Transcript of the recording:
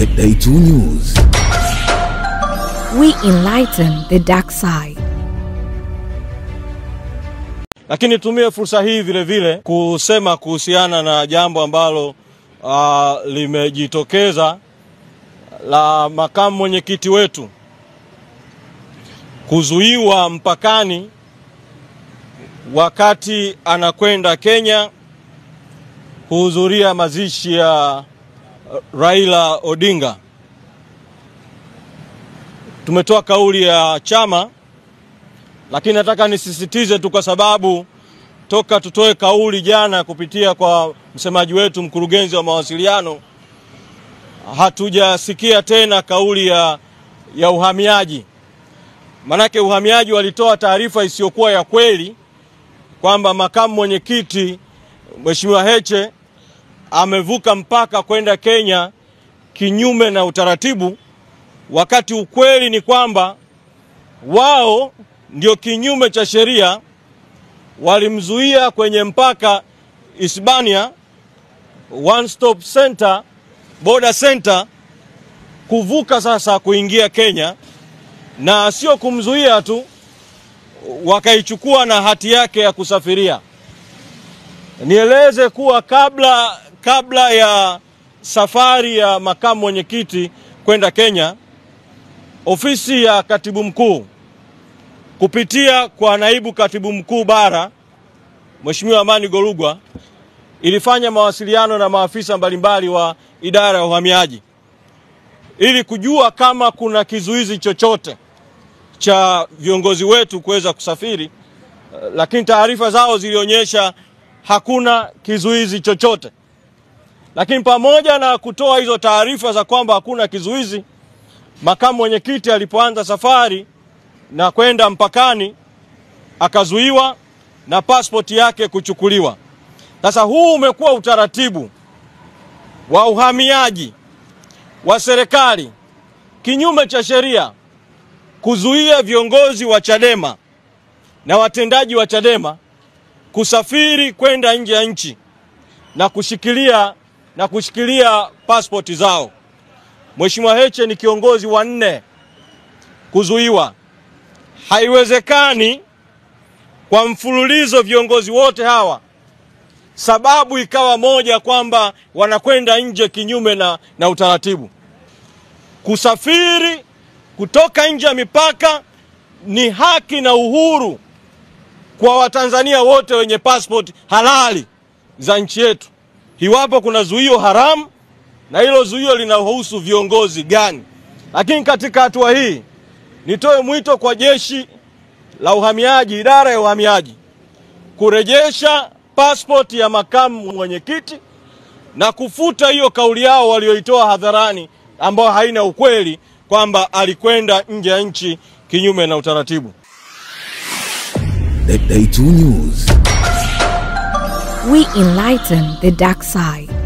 Day 2 News. We enlighten the dark side. Lakini tumie fursa hii vile vile kusema kuhusiana na jambo ambalo limejitokeza la makamu mwenyekiti wetu kuzuiwa mpakani wakati anakwenda Kenya kuhudhuria mazishi ya Raila Odinga. Tumetoa kauli ya chama, lakini nataka nisisitize tu kwa sababu toka tutoe kauli jana kupitia kwa msemaji wetu mkurugenzi wa mawasiliano, hatujasikia tena kauli ya uhamiaji. Manake uhamiaji walitoa taarifa isiyokuwa ya kweli kwamba makamu mwenyekiti Mheshimiwa Heche amevuka mpaka kwenda Kenya kinyume na utaratibu, wakati ukweli ni kwamba wao ndio kinyume cha sheria walimzuia kwenye mpaka Hispania One Stop Center, Border Center, kuvuka sasa kuingia Kenya, na sio kumzuia tu, wakaichukua na hati yake ya kusafiria. Nieleze kuwa kabla ya safari ya makamu mwenyekiti kwenda Kenya, ofisi ya katibu mkuu kupitia kwa naibu katibu mkuu bara Mheshimiwa Amani Golugwa ilifanya mawasiliano na maafisa mbalimbali wa idara ya uhamiaji ili kujua kama kuna kizuizi chochote cha viongozi wetu kuweza kusafiri, lakini taarifa zao zilionyesha hakuna kizuizi chochote. Lakini pamoja na kutoa hizo taarifa za kwamba hakuna kizuizi, makamu mwenyekiti alipoanza safari na kwenda mpakani akazuiwa na pasipoti yake kuchukuliwa. Sasa huu umekuwa utaratibu wa uhamiaji wa serikali kinyume cha sheria kuzuia viongozi wa Chadema na watendaji wa Chadema kusafiri kwenda nje ya nchi na kushikilia pasipoti zao. Mheshimiwa Heche ni kiongozi wa 4 kuzuiwa. Haiwezekani kwa mfululizo viongozi wote hawa sababu ikawa moja kwamba wanakwenda nje kinyume na utaratibu. Kusafiri kutoka nje ya mipaka ni haki na uhuru kwa Watanzania wote wenye passport halali za nchi yetu. Hiwapo kuna zuio haramu, na hilo zuio linahusu viongozi gani? Lakini katika hatua hii nitoe mwito kwa jeshi la uhamiaji, idara ya uhamiaji, kurejesha passport ya makamu mwenyekiti na kufuta hiyo kauli yao walioitoa hadharani ambao haina ukweli kwamba alikwenda nje ya nchi kinyume na utaratibu. Day 2 News. We enlighten the dark side.